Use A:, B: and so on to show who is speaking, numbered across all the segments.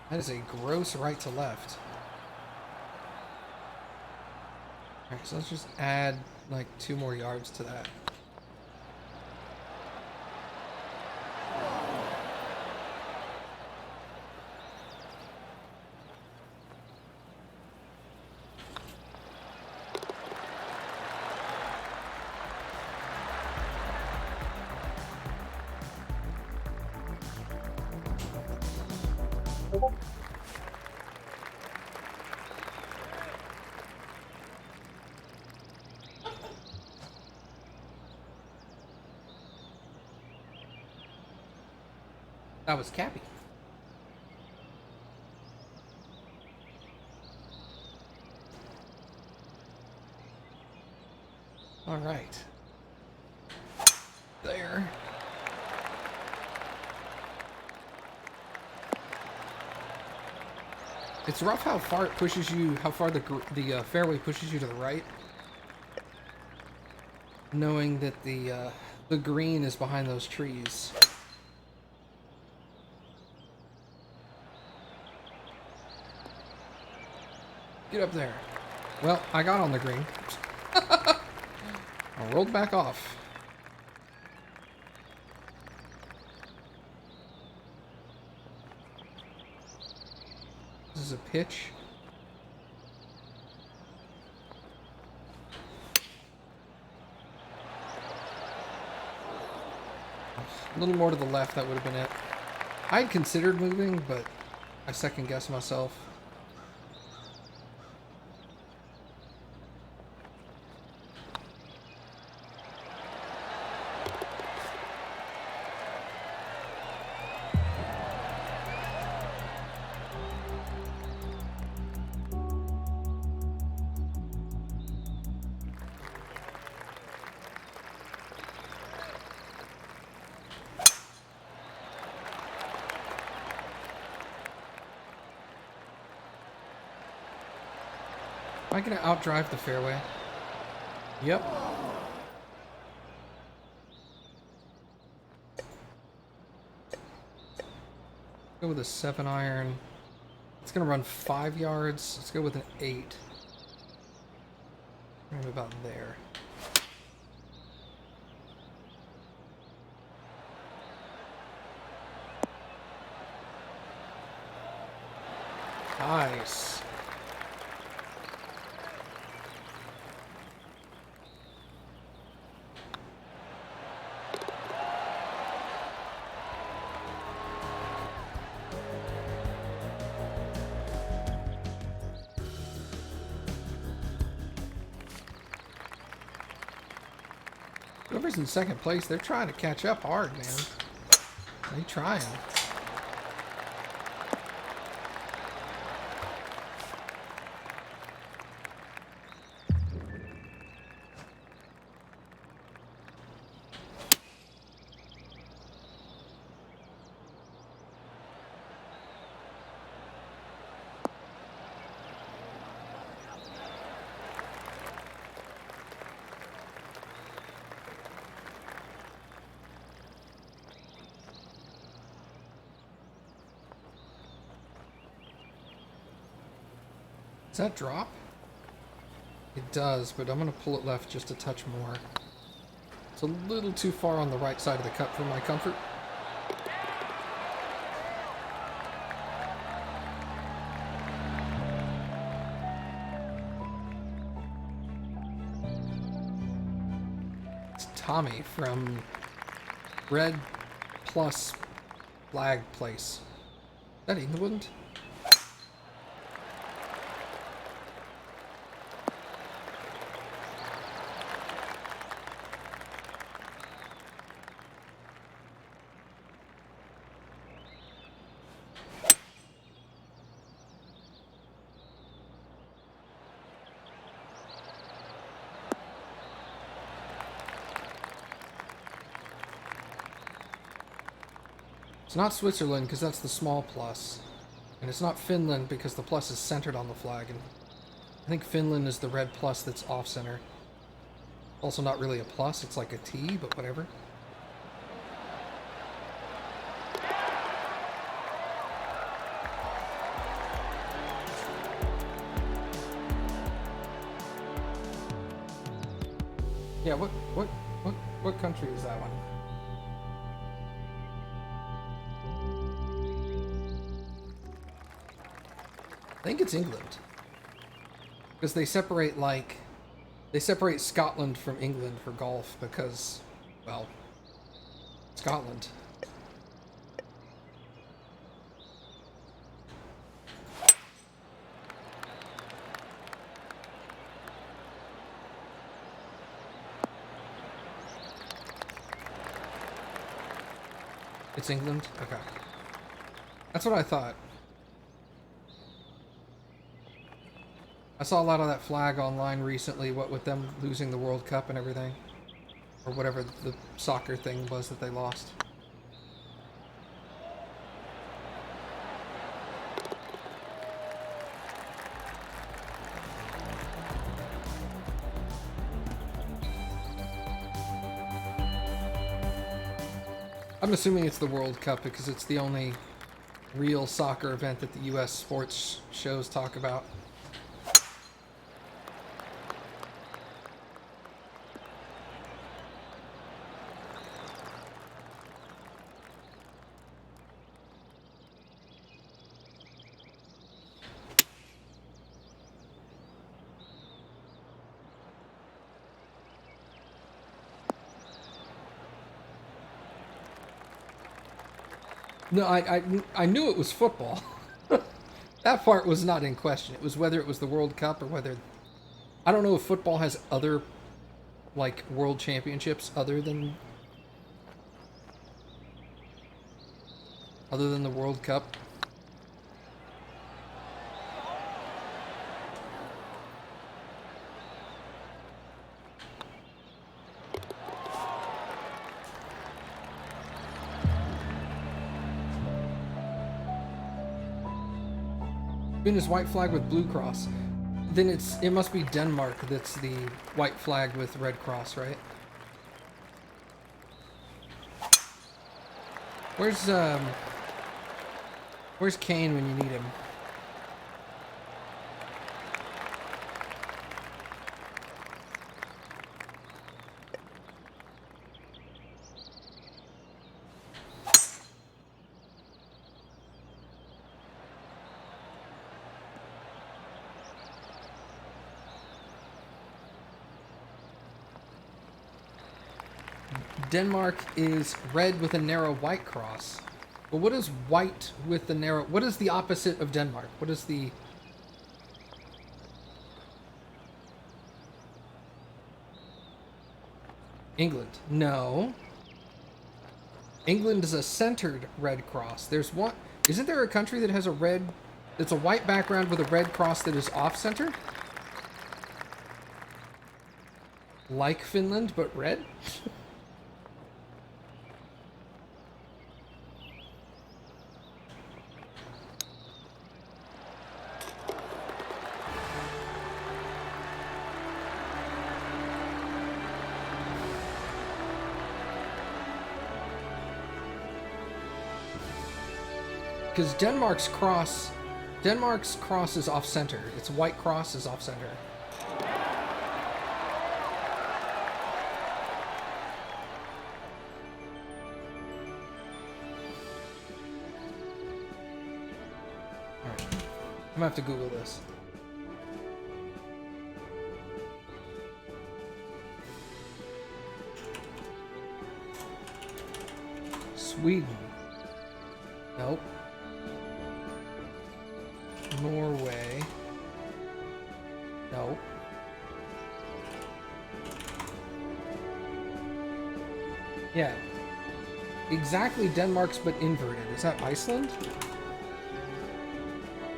A: That is a gross right to left. Alright, so let's just add like 2 more yards to that. That was Cappy. All right. There. It's rough how far it pushes you, how far the fairway pushes you to the right. Knowing that the green is behind those trees. Get up there. Well, I got on the green. I rolled back off. This is a pitch. A little more to the left, that would have been it. I'd considered moving, but I second-guessed myself. Am I gonna outdrive the fairway? Yep. Go with a 7-iron. It's gonna run 5 yards. Let's go with an 8. Right about there. Nice. Whoever's in second place, they're trying to catch up hard, man. They trying. Does that drop? It does, but I'm going to pull it left just a touch more. It's a little too far on the right side of the cup for my comfort. It's Tommy from Red Plus Flag Place. Is that England? It's not Switzerland because that's the small plus. And it's not Finland because the plus is centered on the flag. And I think Finland is the red plus that's off-center. Also not really a plus, it's like a T, but whatever. Yeah, what country is that one? I think it's England. Because they separate, like, they separate Scotland from England for golf because, well, Scotland. It's England? Okay. That's what I thought. I saw a lot of that flag online recently, what with them losing the World Cup and everything. Or whatever the soccer thing was that they lost. I'm assuming it's the World Cup because it's the only real soccer event that the U.S. sports shows talk about. No, I knew it was football. That part was not in question. It was whether it was the World Cup or whether... I don't know if football has other, like, world championships other than the World Cup. Spain is white flag with blue cross. Then it must be Denmark that's the white flag with red cross, right? Where's Kane when you need him? Denmark is red with a narrow white cross. But what is white with the narrow... What is the opposite of Denmark? What is the... England. No. England is a centered red cross. There's one... Isn't there a country that has a red... It's a white background with a red cross that is off-center? Like Finland, but red? Because Denmark's cross is off center. Its white cross is off center. Alright. I'm gonna have to Google this. Sweden. Nope. Norway. No. Yeah. Exactly Denmark's but inverted. Is that Iceland?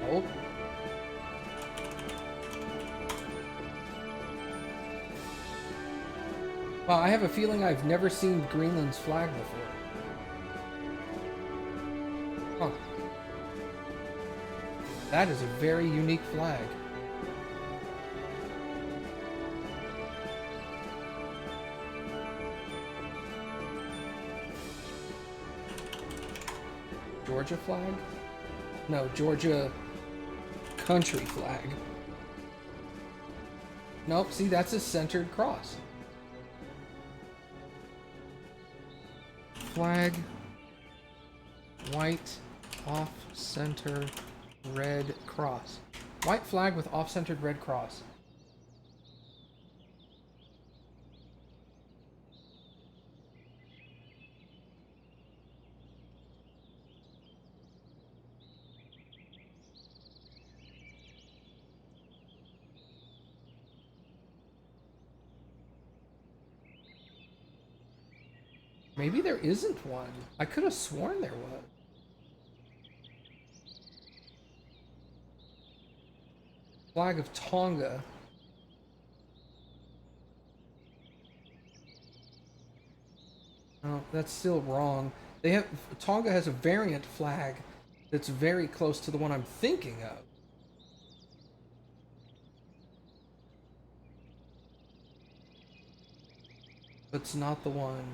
A: Nope. Wow, I have a feeling I've never seen Greenland's flag before. Huh. That is a very unique flag. Georgia flag? No, Georgia country flag. Nope, see, that's a centered cross. flag, white, off-center, red cross. White flag with off-centered red cross. Maybe there isn't one. I could have sworn there was. Flag of Tonga. Oh, that's still wrong. They have Tonga has a variant flag that's very close to the one I'm thinking of. But it's not the one.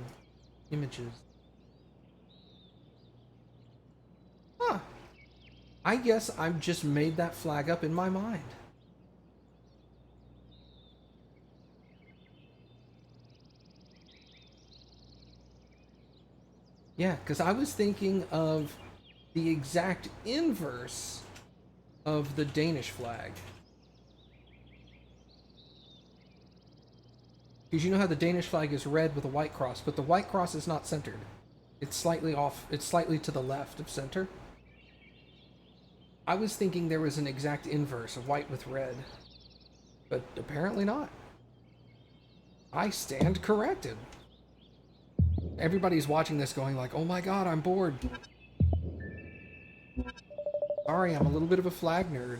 A: Images. Huh. I guess I've just made that flag up in my mind. Yeah, because I was thinking of the exact inverse of the Danish flag. Because you know how the Danish flag is red with a white cross, but the white cross is not centered. It's slightly off, it's slightly to the left of center. I was thinking there was an exact inverse of white with red, but apparently not. I stand corrected. Everybody's watching this going like, oh my god, I'm bored. Sorry, I'm a little bit of a flag nerd.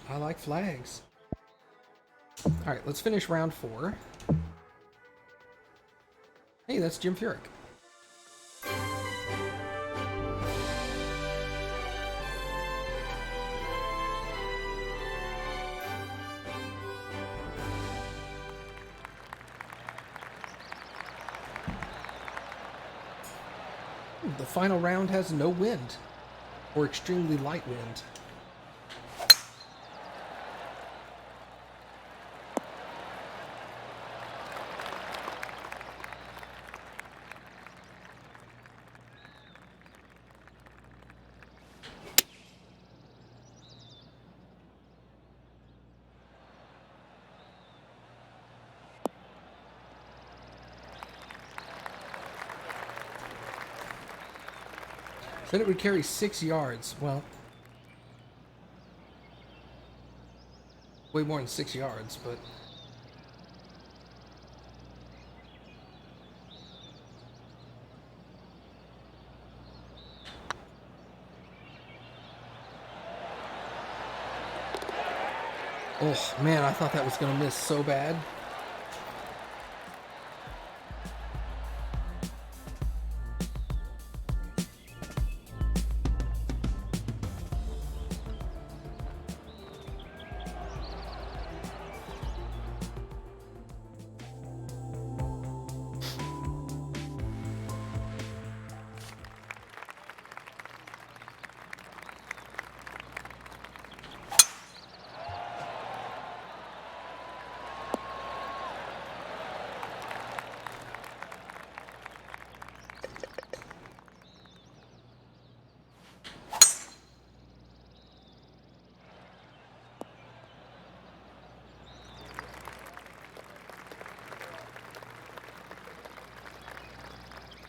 A: I like flags. Alright, let's finish round 4. Hey, that's Jim Furyk. The final round has no wind, or extremely light wind. Said it would carry 6 yards. Well, way more than 6 yards, but... Oh, man, I thought that was going to miss so bad.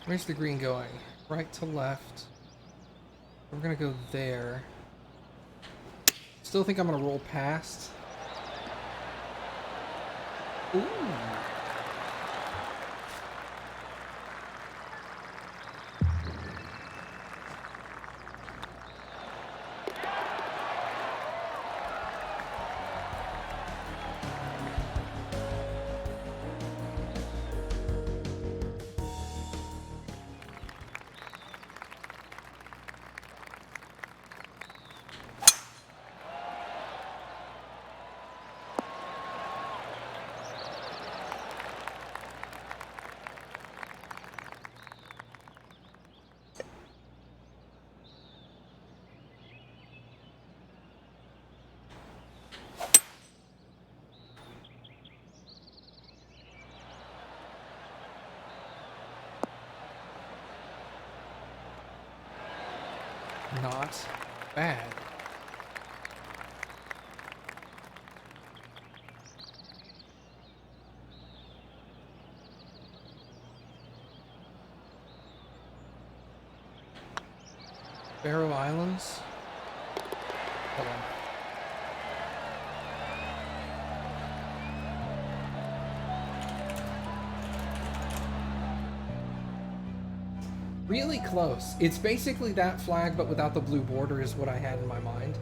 A: Where's the green going? Right to left. We're gonna go there. Still think I'm gonna roll past. Ooh. not bad. Faroe Islands? Hold on. Really close. It's basically that flag, but without the blue border is what I had in my mind.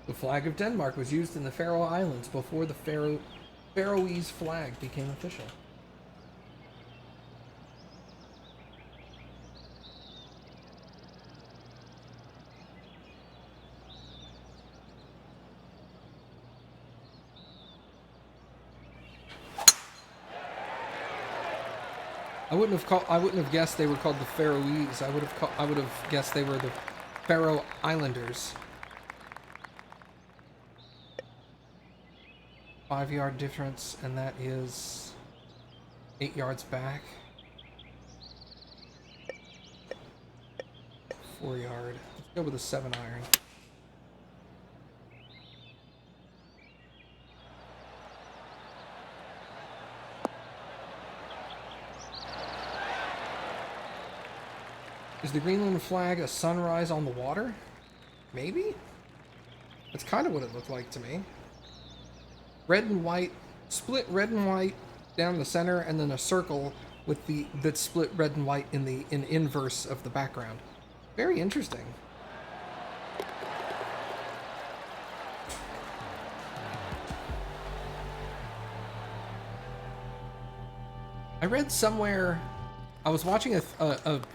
A: The flag of Denmark was used in the Faroe Islands before the Faroese flag became official. I wouldn't have guessed they were called the Faroese. I would have guessed they were the Faroe Islanders. 5-yard difference, and that is 8 yards back. 4 yard. Let's go with a 7-iron. Is the Greenland flag a sunrise on the water? Maybe? That's kind of what it looked like to me. Red and white, split red and white down the center, and then a circle with that split red and white in inverse of the background. Very interesting. I read somewhere, I was watching a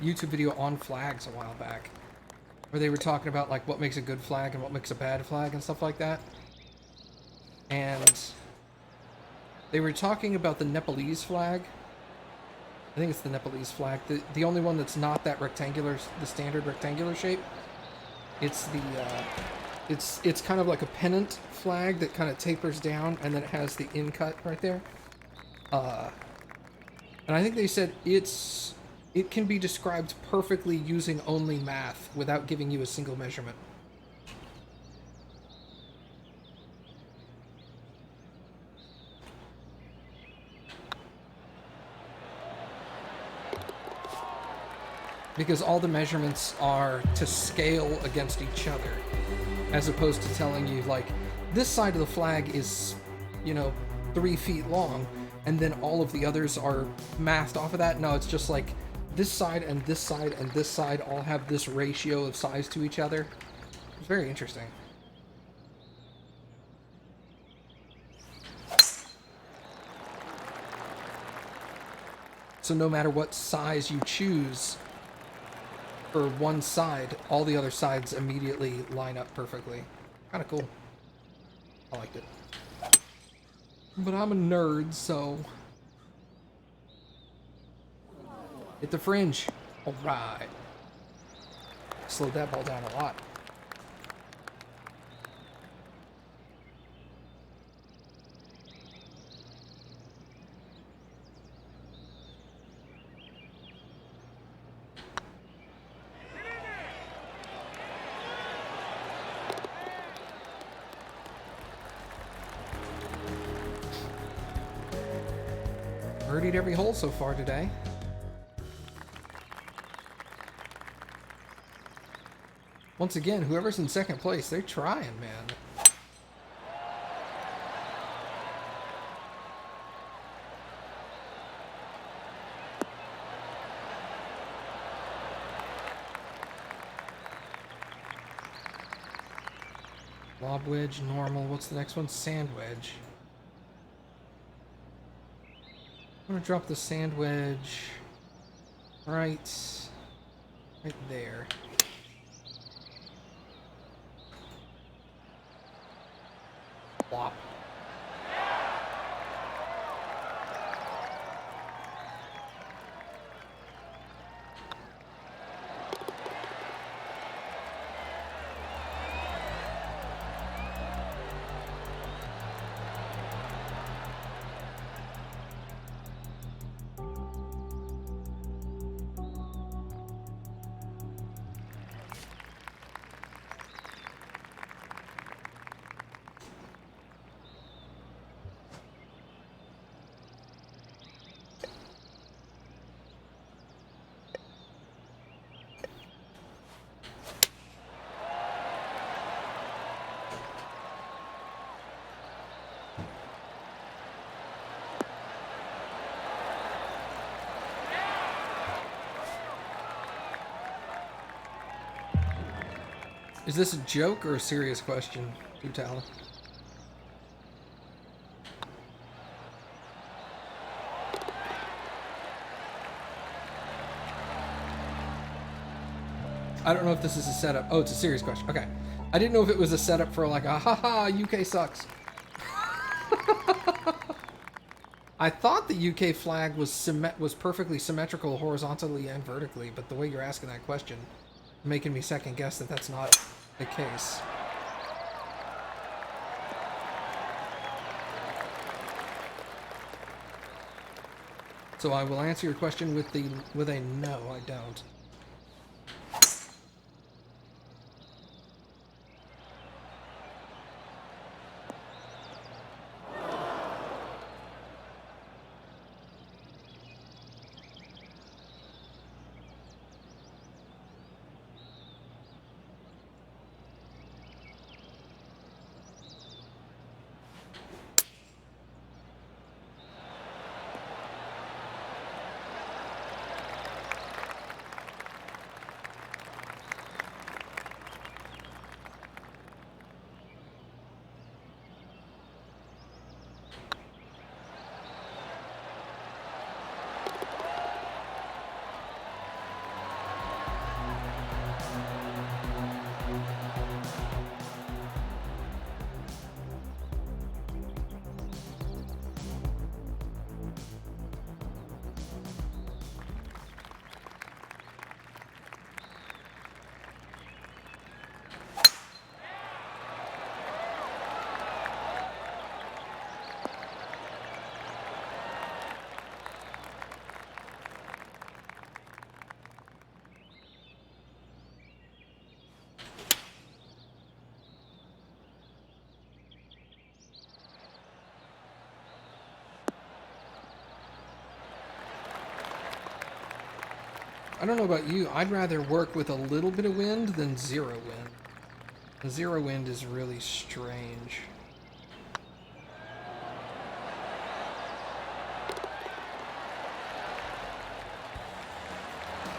A: YouTube video on flags a while back, where they were talking about like what makes a good flag and what makes a bad flag and stuff like that. And they were talking about the Nepalese flag. I think it's the Nepalese flag. The only one that's not that rectangular, the standard rectangular shape. It's the it's kind of like a pennant flag that kind of tapers down, and then it has the in cut right there. And I think they said it can be described perfectly using only math without giving you a single measurement. Because all the measurements are to scale against each other, as opposed to telling you, like, this side of the flag is, 3 feet long, and then all of the others are mathed off of that. No, it's just like, this side and this side and this side all have this ratio of size to each other. It's very interesting. So no matter what size you choose for one side, all the other sides immediately line up perfectly. Kind of cool. I liked it. But I'm a nerd, so... Hit the fringe. Alright. Slowed that ball down a lot. Birdied every hole so far today. Once again, whoever's in second place, they're trying, man. Lob wedge, normal. What's the next one? Sand wedge. I'm gonna drop the sand wedge right there. Plop. Is this a joke or a serious question, Utala? I don't know if this is a setup. Oh, it's a serious question. Okay. I didn't know if it was a setup for like a haha, UK sucks. I thought the UK flag was perfectly symmetrical horizontally and vertically, but the way you're asking that question, making me second guess that that's not the case. So I will answer your question with a no, I don't. I don't know about you, I'd rather work with a little bit of wind than zero wind. The zero wind is really strange.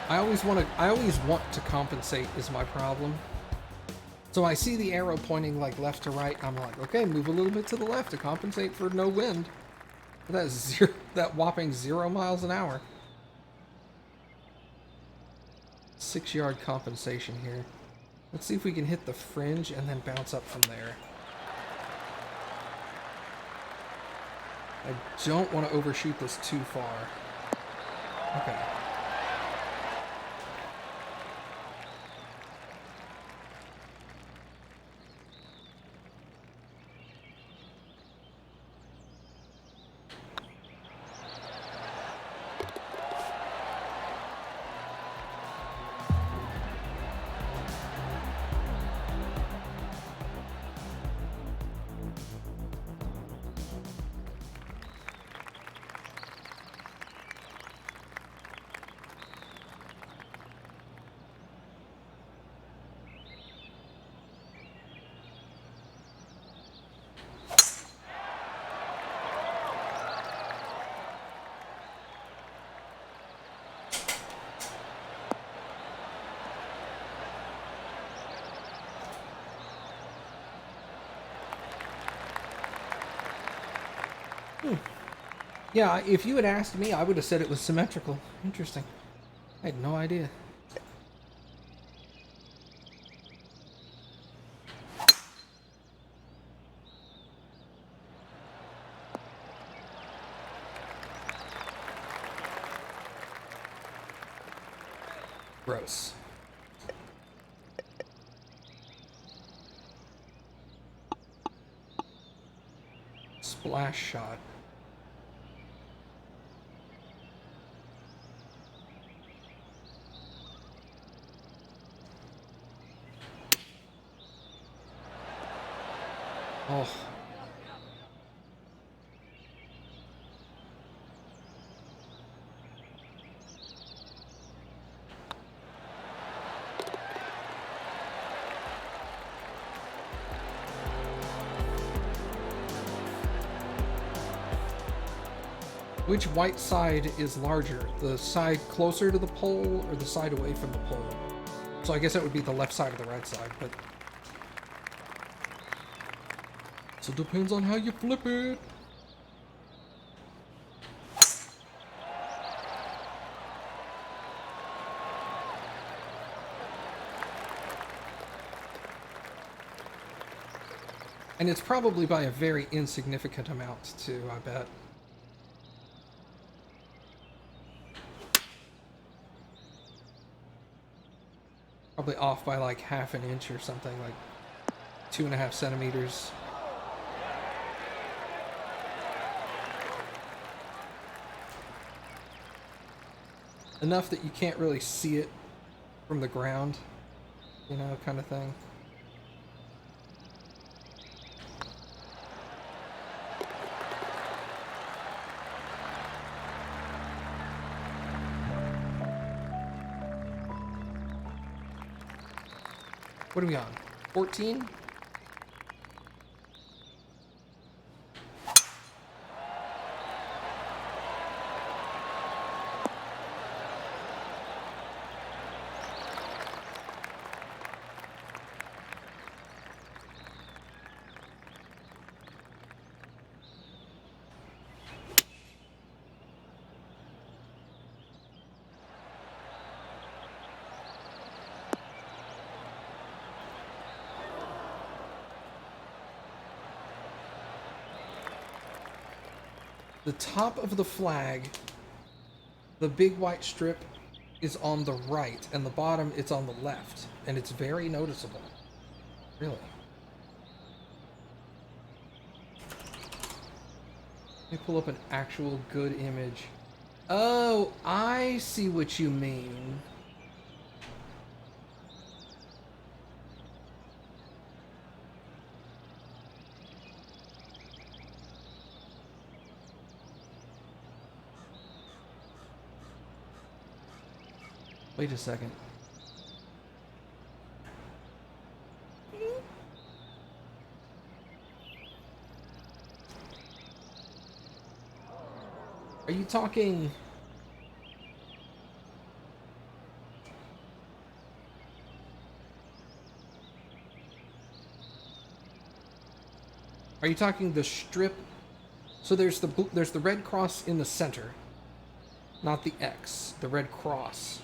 A: I always want to compensate is my problem. So I see the arrow pointing like left to right, I'm like, okay, move a little bit to the left to compensate for no wind. But that whopping 0 miles an hour. 6-yard compensation here. Let's see if we can hit the fringe and then bounce up from there. I don't want to overshoot this too far. Okay. Yeah, if you had asked me, I would have said it was symmetrical. Interesting. I had no idea. Gross. Splash shot. Oh. Which white side is larger? The side closer to the pole or the side away from the pole? So I guess it would be the left side of the right side, but So it depends on how you flip it. And it's probably by a very insignificant amount, too, I bet. Probably off by like half an inch or something, like 2.5 centimeters. Enough that you can't really see it from the ground, you know, kind of thing. What are we on? 14? The top of the flag, the big white strip, is on the right, and the bottom it's on the left, and it's very noticeable. Really. Let me pull up an actual good image. Oh, I see what you mean. Wait a second. Are you talking... Are you talking the strip? So there's the red cross in the center, not the X, the red cross.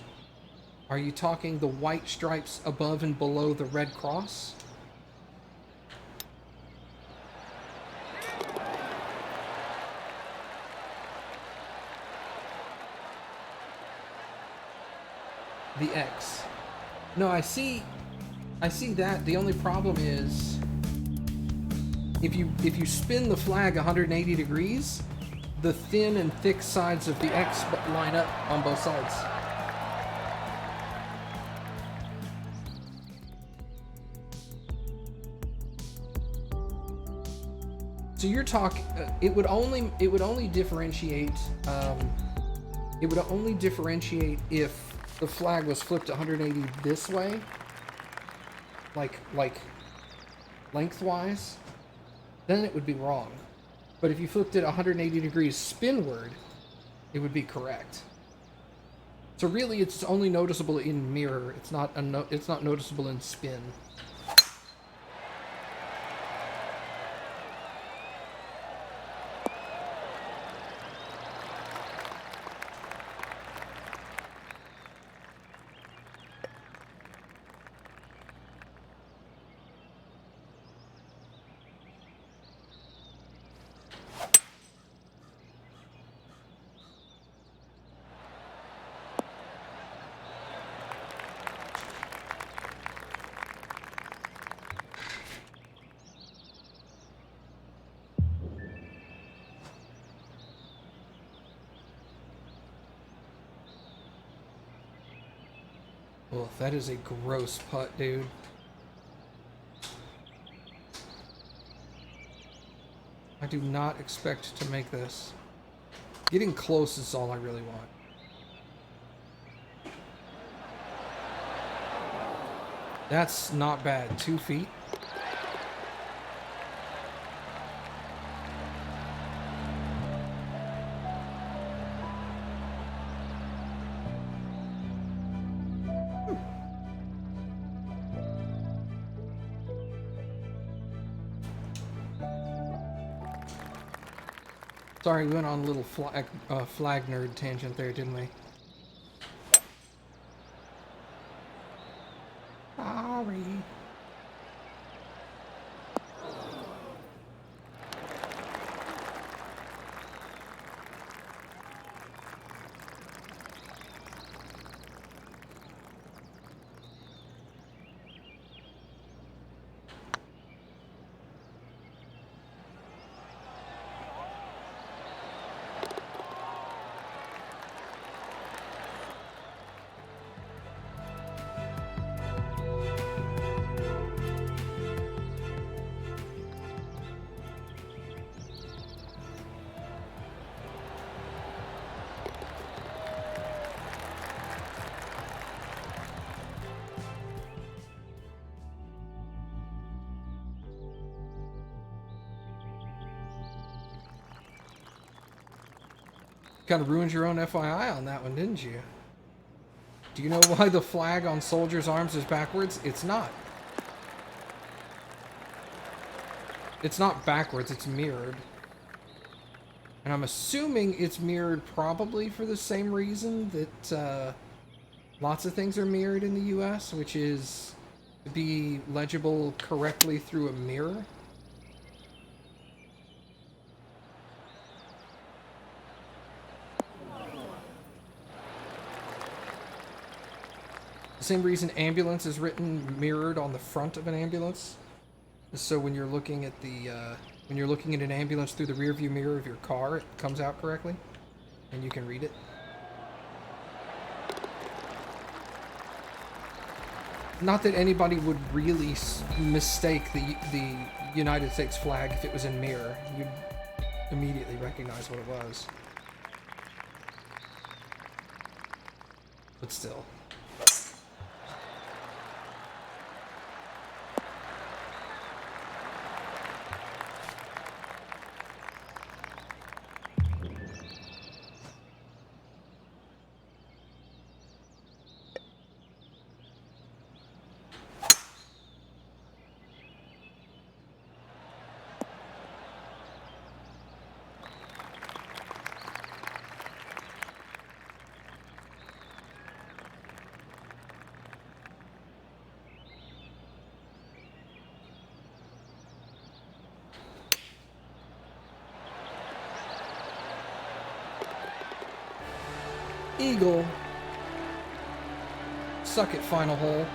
A: Are you talking the white stripes above and below the red cross? The X. No, I see that. The only problem is if you spin the flag 180 degrees, the thin and thick sides of the X line up on both sides. So you're talking. It would only differentiate. It would only differentiate if the flag was flipped 180 this way, like lengthwise. Then it would be wrong. But if you flipped it 180 degrees spinward, it would be correct. So really, it's only noticeable in mirror. It's not noticeable in spin. Oh, that is a gross putt, dude. I do not expect to make this. Getting close is all I really want. That's not bad. 2 feet. Sorry, we went on a little flag nerd tangent there, didn't we? Sorry. Kind of ruined your own FYI on that one, didn't you? Do you know why the flag on soldiers' arms is backwards? It's not. It's not backwards, it's mirrored. And I'm assuming it's mirrored probably for the same reason that lots of things are mirrored in the US, which is to be legible correctly through a mirror. The same reason ambulance is written mirrored on the front of an ambulance. So when you're looking at an ambulance through the rear view mirror of your car, it comes out correctly and you can read it. Not that anybody would really mistake the United States flag if it was in mirror. You'd immediately recognize what it was. But still. Eagle. Suck it, final hole.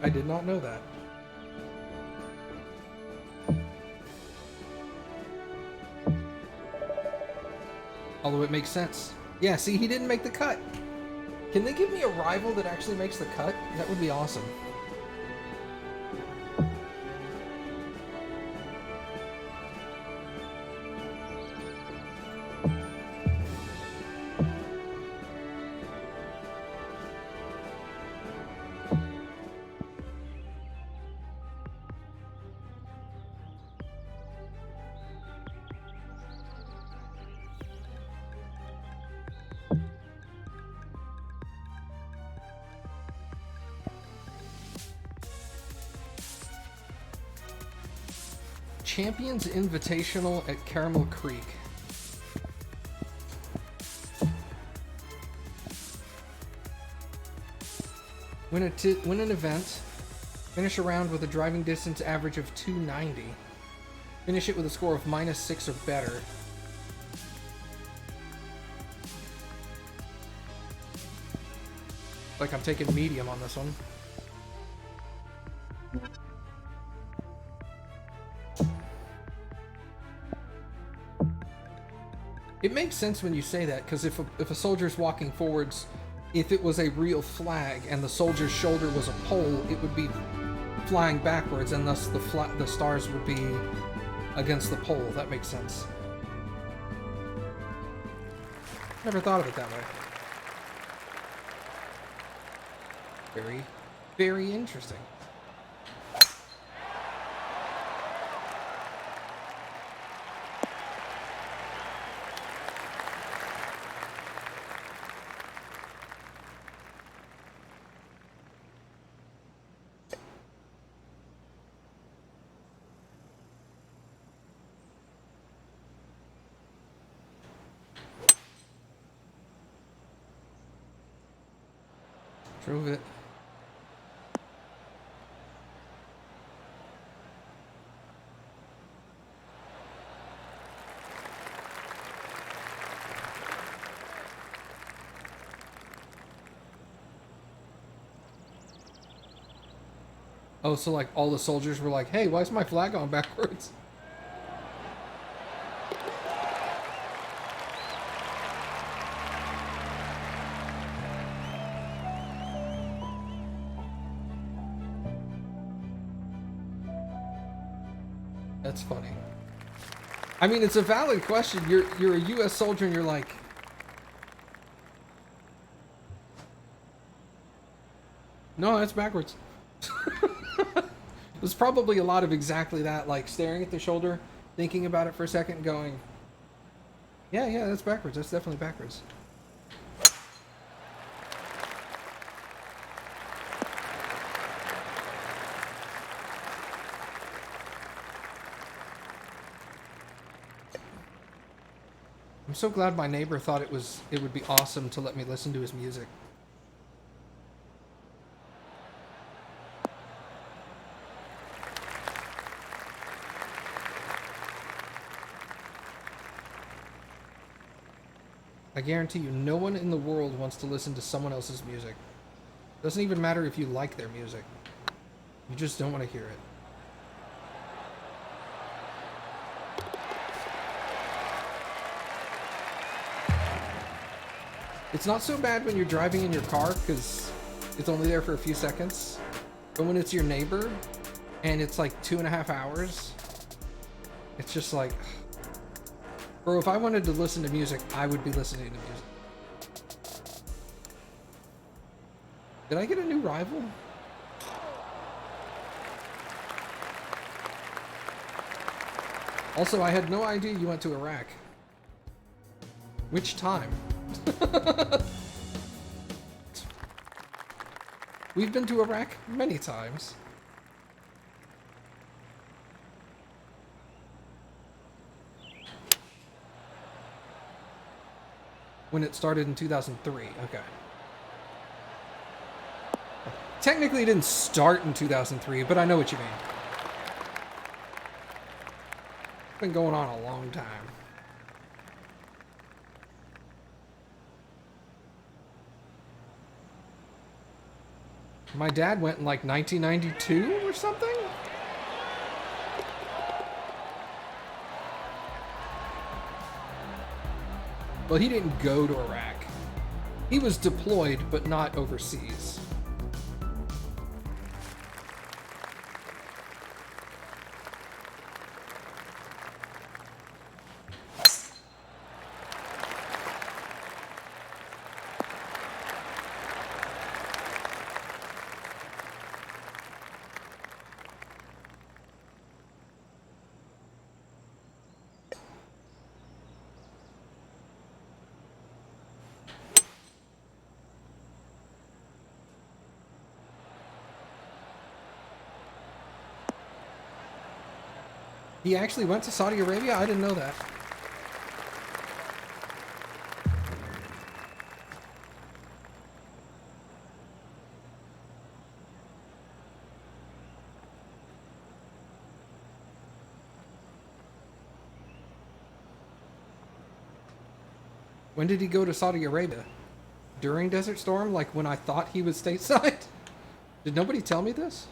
A: I did not know that. Although it makes sense. Yeah, see, he didn't make the cut. Can they give me a rival that actually makes the cut? That would be awesome. Champions Invitational at Caramel Creek. Win an event. Finish a round with a driving distance average of 290. Finish it with a score of -6 or better. Like I'm taking medium on this one. It makes sense when you say that, because if a soldier's walking forwards, if it was a real flag and the soldier's shoulder was a pole, it would be flying backwards, and thus the stars would be against the pole. That makes sense. Never thought of it that way. Very, very interesting. Drove it. Oh, so like all the soldiers were like, hey, why is my flag on backwards? That's funny. I mean, it's a valid question. You're a US soldier and you're like, no, that's backwards. There's probably a lot of exactly that, like staring at the shoulder, thinking about it for a second, going, yeah, that's backwards. That's definitely backwards. I'm so glad my neighbor thought it would be awesome to let me listen to his music. I guarantee you, no one in the world wants to listen to someone else's music. Doesn't even matter if you like their music. You just don't want to hear it. It's not so bad when you're driving in your car because it's only there for a few seconds. But when it's your neighbor and it's like 2.5 hours, it's just like, bro, if I wanted to listen to music, I would be listening to music. Did I get a new rival? Also, I had no idea you went to Iraq. Which time? We've been to Iraq many times. When it started in 2003, okay. Technically it didn't start in 2003, but I know what you mean. It's been going on a long time. My dad went in like 1992 or something? Well, he didn't go to Iraq. He was deployed, but not overseas. He actually went to Saudi Arabia? I didn't know that. When did he go to Saudi Arabia? During Desert Storm? Like when I thought he was stateside? Did nobody tell me this?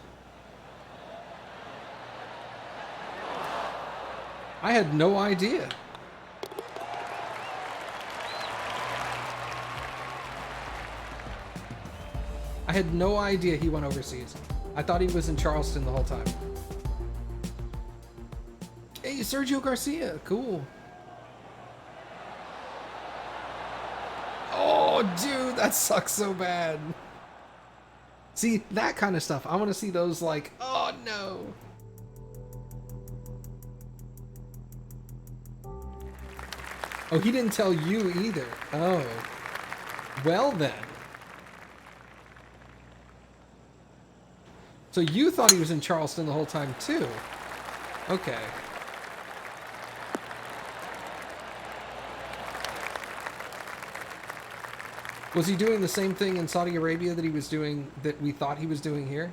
A: I had no idea. I had no idea he went overseas. I thought he was in Charleston the whole time. Hey, Sergio Garcia. Cool. Oh, dude, that sucks so bad. See, that kind of stuff. I want to see those like, oh, no. Oh, he didn't tell you either. Oh. Well, then. So you thought he was in Charleston the whole time, too. Okay. Was he doing the same thing in Saudi Arabia that he was doing, that we thought he was doing here?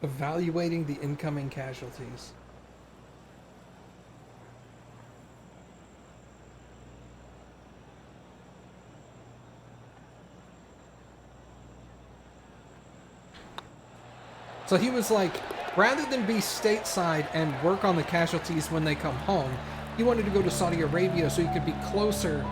A: Evaluating the incoming casualties. So he was like, rather than be stateside and work on the casualties when they come home, he wanted to go to Saudi Arabia so he could be closer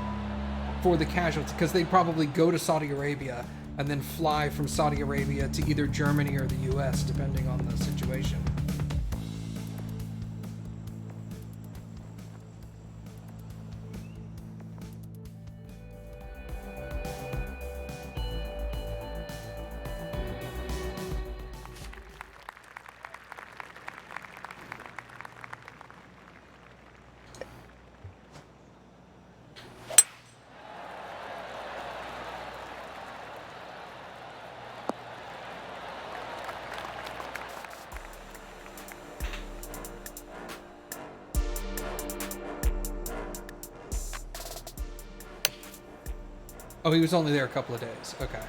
A: for the casualties, because they'd probably go to Saudi Arabia and then fly from Saudi Arabia to either Germany or the US, depending on the situation. Oh, he was only there a couple of days. Okay.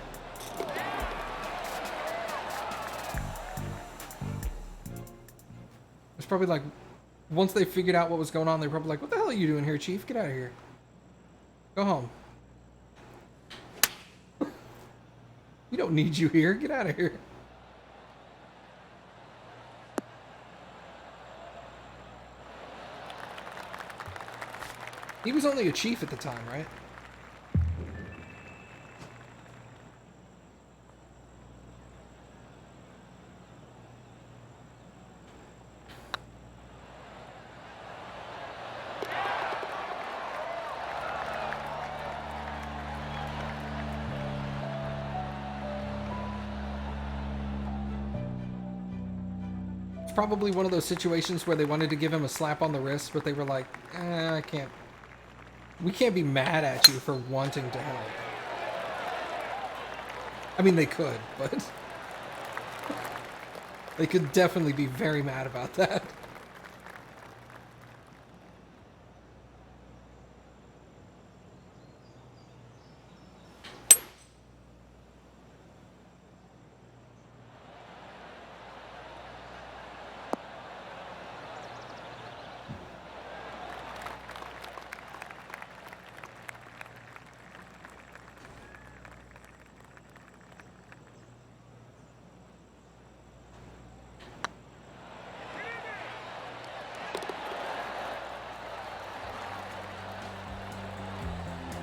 A: It's probably like, once they figured out what was going on, they're probably like, what the hell are you doing here, Chief? Get out of here. Go home. We don't need you here. Get out of here. He was only a chief at the time, right? Probably one of those situations where they wanted to give him a slap on the wrist, but they were like, I can't. We can't be mad at you for wanting to help. I mean, they could, but they could definitely be very mad about that.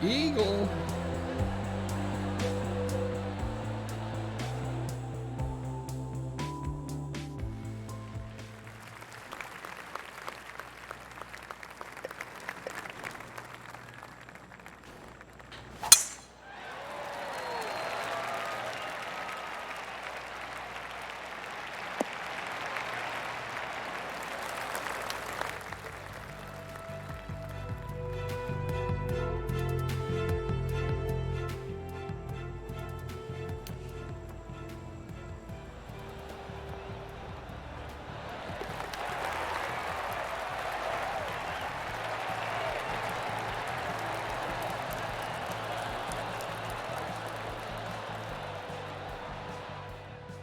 A: Eagle.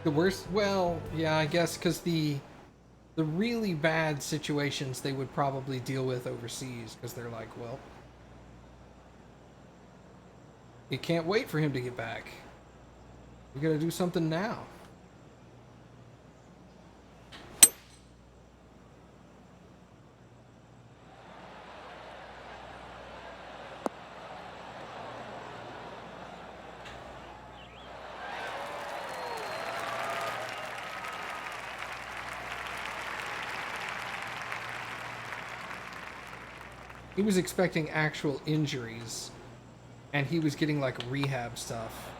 A: The worst, well, yeah, I guess, because the really bad situations they would probably deal with overseas, because they're like, well, you can't wait for him to get back. We gotta do something now. He was expecting actual injuries, and he was getting like rehab stuff.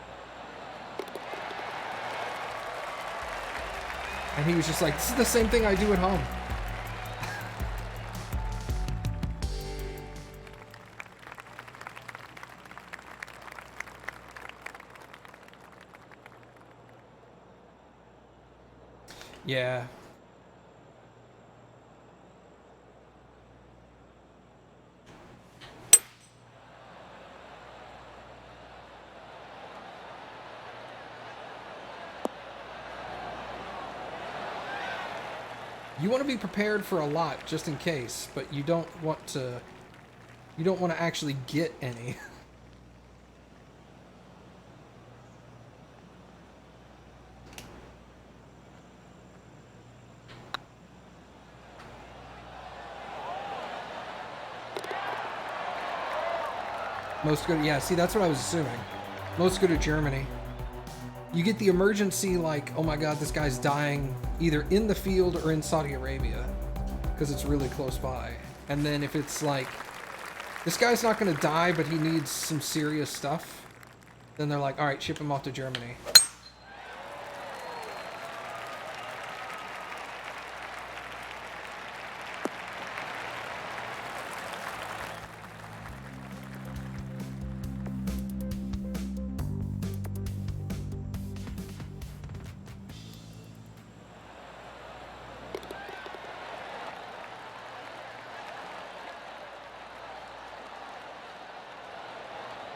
A: And he was just like, this is the same thing I do at home. Yeah. You want to be prepared for a lot just in case, but you don't want to actually get any. Most go to, yeah, see, that's what I was assuming. Most go to Germany. You get the emergency, like, oh my god, this guy's dying either in the field or in Saudi Arabia because it's really close by. And then if it's like, this guy's not going to die, but he needs some serious stuff, then they're like, all right, ship him off to Germany.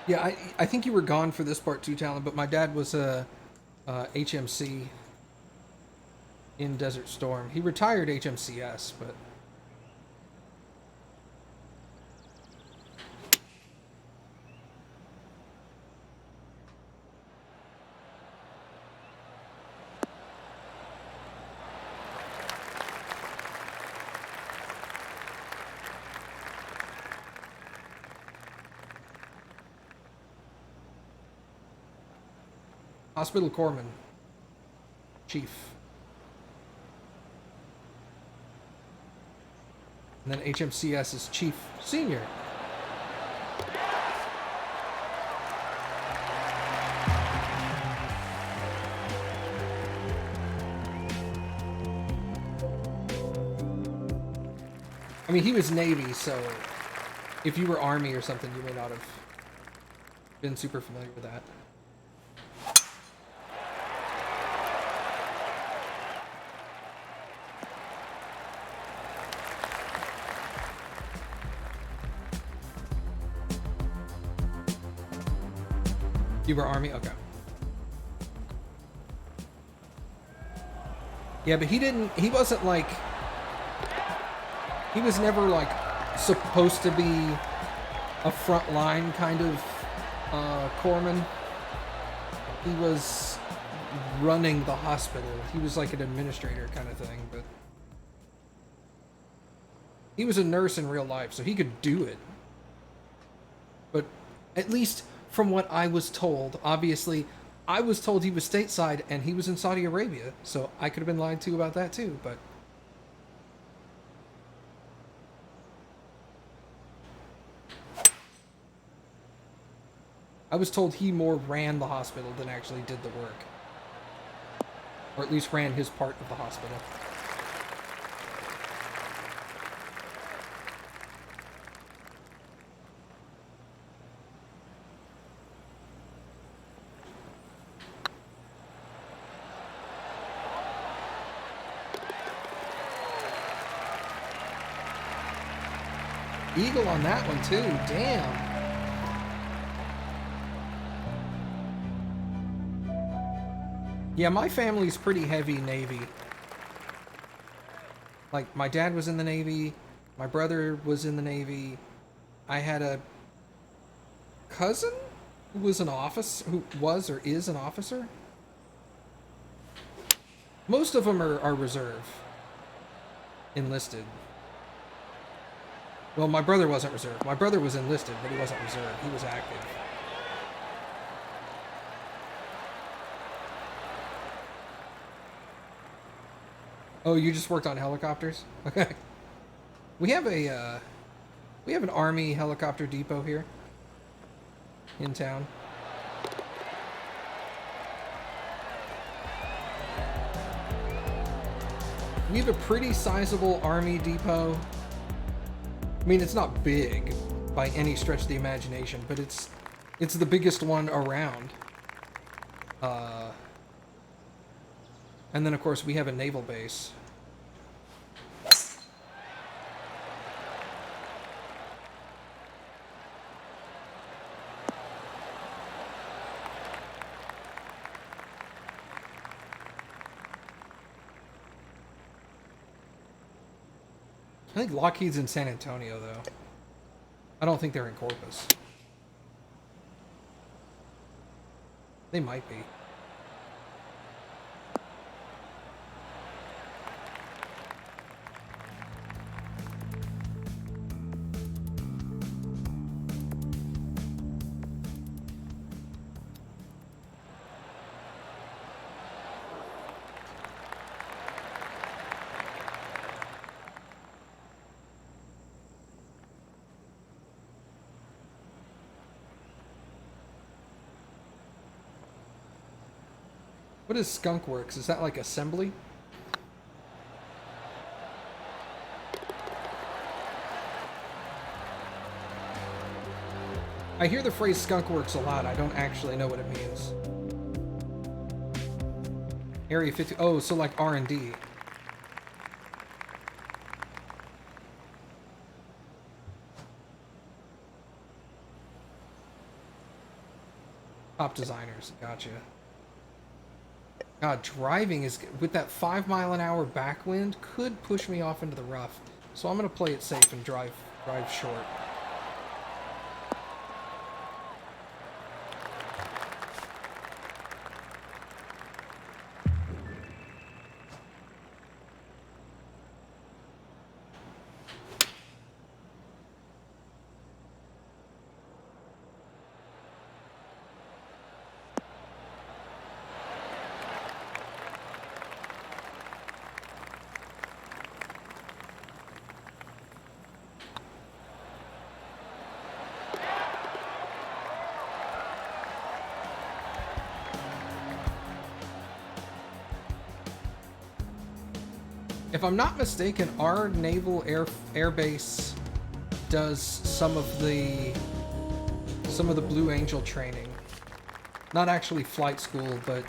A: Yeah, I think you were gone for this part too, Talon, but my dad was a HMC in Desert Storm. He retired HMCS, but... Hospital Corpsman. Chief. And then HMCS is Chief Senior. I mean, he was Navy, so if you were Army or something, you may not have been super familiar with that. You were Army? Okay. Yeah, but he wasn't like, he was never like supposed to be a frontline kind of corpsman. He was running the hospital. He was like an administrator kind of thing, but he was a nurse in real life, so he could do it. But at least from what I was told, obviously, I was told he was stateside and he was in Saudi Arabia, so I could have been lied to about that too, but... I was told he more ran the hospital than actually did the work. Or at least ran his part of the hospital. Eagle on that one too, damn. Yeah, my family's pretty heavy Navy. Like, my dad was in the Navy, my brother was in the Navy, I had a cousin who was an officer, who was or is an officer. Most of them are reserve. Enlisted. Well, my brother wasn't reserve. My brother was enlisted, but he wasn't reserve. He was active. Oh, you just worked on helicopters? Okay. We have an Army helicopter depot here in town. We have a pretty sizable Army depot. I mean, it's not big by any stretch of the imagination, but it's the biggest one around. And then, of course, we have a naval base. I think Lockheed's in San Antonio, though. I don't think they're in Corpus. They might be. What is Skunk Works? Is that like assembly? I hear the phrase Skunk Works a lot. I don't actually know what it means. Area 50. Oh, so like R&D. Top designers. Gotcha. God, driving is, with that 5-mile-an-hour backwind, could push me off into the rough. So I'm going to play it safe and drive short. If I'm not mistaken, our naval air base does some of the Blue Angel training. Not actually flight school, but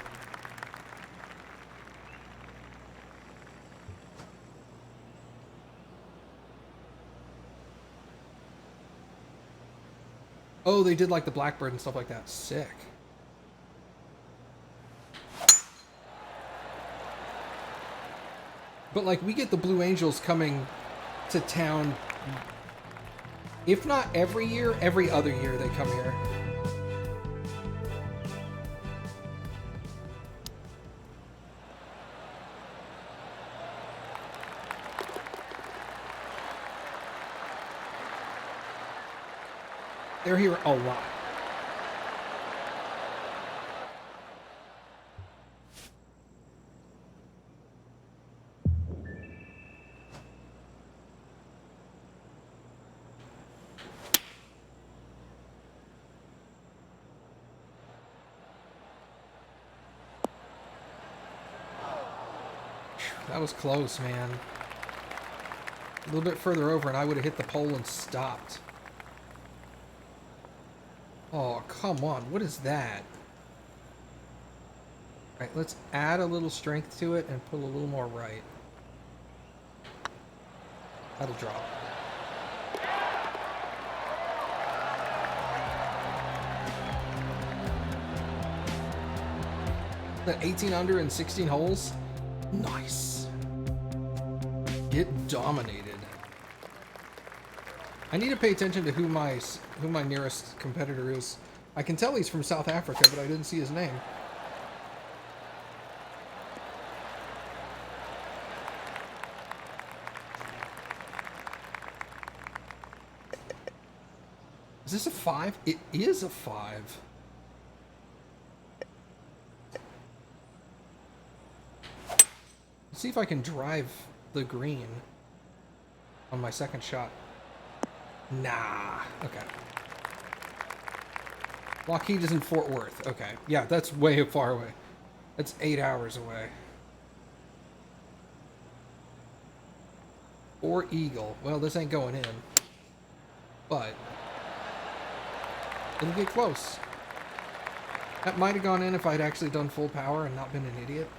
A: oh, they did like the Blackbird and stuff like that. Sick. But, like, we get the Blue Angels coming to town, if not every year, every other year they come here. They're here a lot. That was close, man. A little bit further over and I would have hit the pole and stopped. Oh, come on. What is that? Alright, let's add a little strength to it and pull a little more right. That'll drop. 18 under and 16 holes. Nice. Get dominated. I need to pay attention to who my nearest competitor is. I can tell he's from South Africa, but I didn't see his name. Is this a 5? It is a 5. Let's see if I can drive the green on my second shot. Nah. Okay. Lockheed is in Fort Worth. Okay. Yeah, that's way far away. That's 8 hours away. Or Eagle. Well, this ain't going in. But it'll get close. That might have gone in if I'd actually done full power and not been an idiot.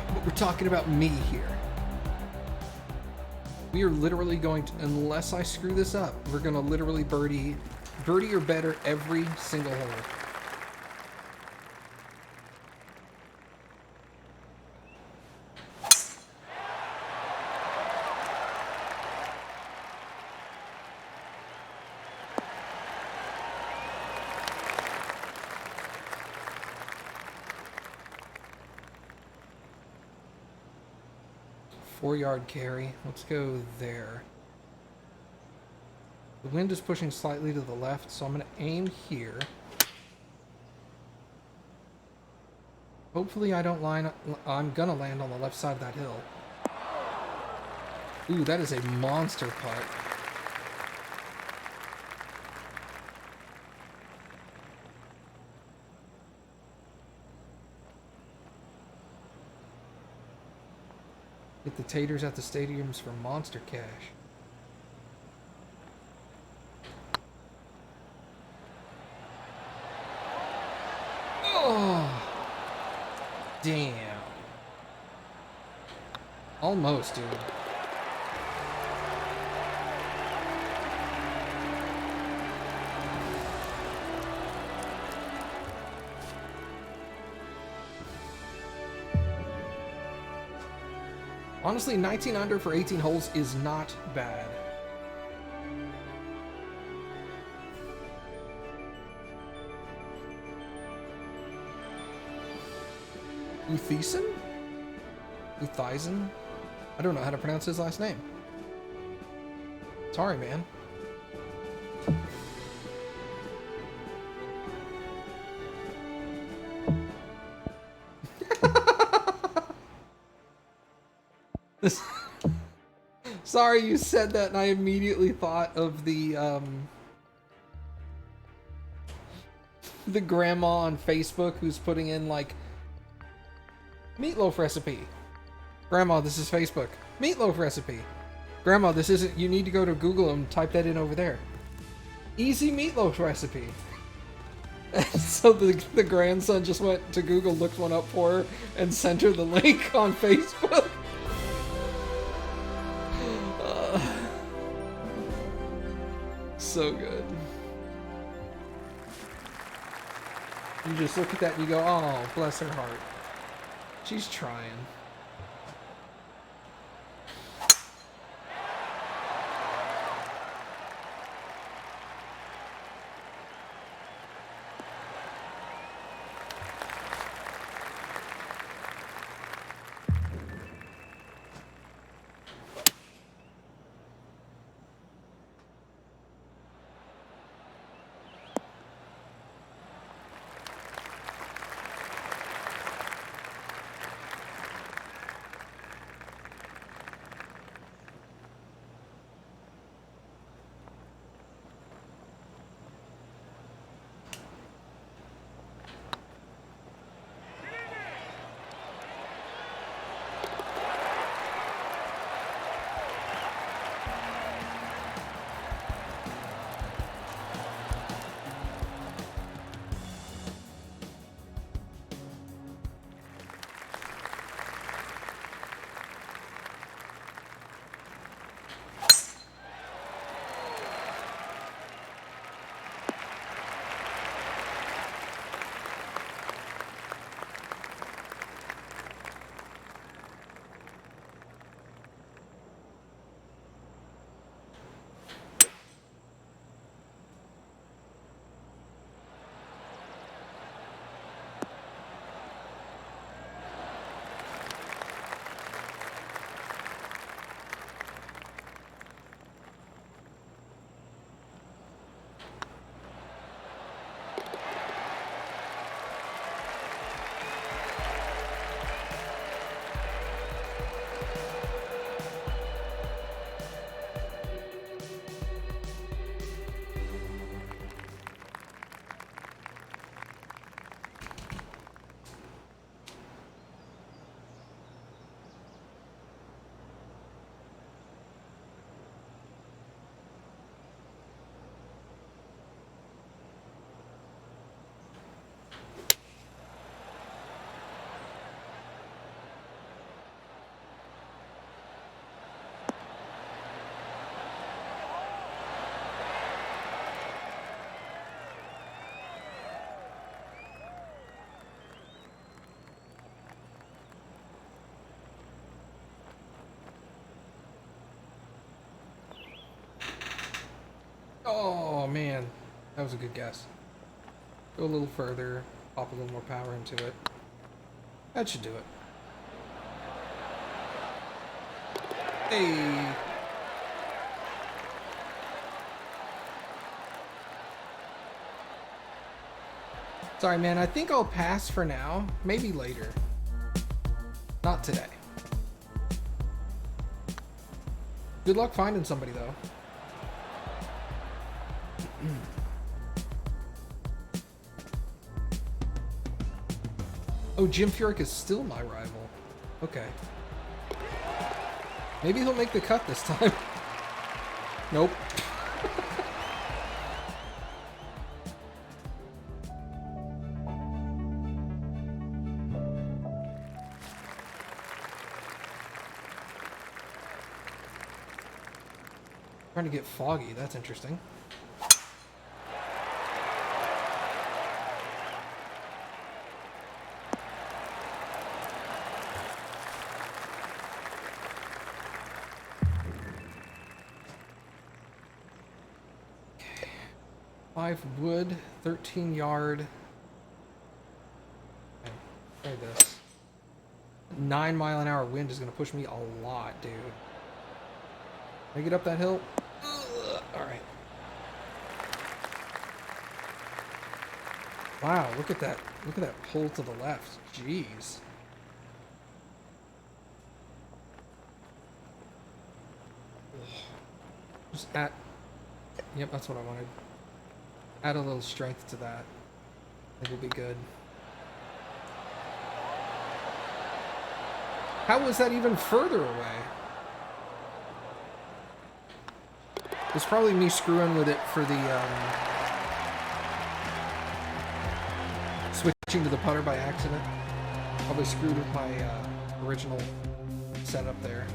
A: But we're talking about me here. We are literally going to, unless I screw this up, we're going to literally birdie or better every single hole. Four-yard carry. Let's go there. The wind is pushing slightly to the left, so I'm going to aim here. Hopefully I don't line up. I'm going to land on the left side of that hill. Ooh, that is a monster putt. Get the taters at the stadiums for monster cash. Oh, damn. Almost, dude. Honestly, 19 under for 18 holes is not bad. Uthisen? Uthisen? I don't know how to pronounce his last name. Sorry, man. Sorry you said that, and I immediately thought of the grandma on Facebook who's putting in like meatloaf recipe. Grandma, this is Facebook. Meatloaf recipe. Grandma, this isn't. You need to go to Google and type that in over there. Easy meatloaf recipe. And so the grandson just went to Google, looked one up for her, and sent her the link on Facebook. So good. You just look at that and you go, oh, bless her heart. She's trying. Oh, man. That was a good guess. Go a little further. Pop a little more power into it. That should do it. Hey! Sorry, man. I think I'll pass for now. Maybe later. Not today. Good luck finding somebody, though. Oh, Jim Furyk is still my rival. Okay. Maybe he'll make the cut this time. Nope. Trying to get foggy, that's interesting. Okay. 5 wood, 13 yard. Okay, try this. 9 mile an hour wind is gonna push me a lot, dude. Can I get up that hill? Alright. Wow, look at that. Look at that pull to the left. Jeez. Just add... Yep, that's what I wanted. Add a little strength to that. I think it'll be good. How was that even further away? It's probably me screwing with it for the, switching to the putter by accident. Probably screwed with my, original setup there.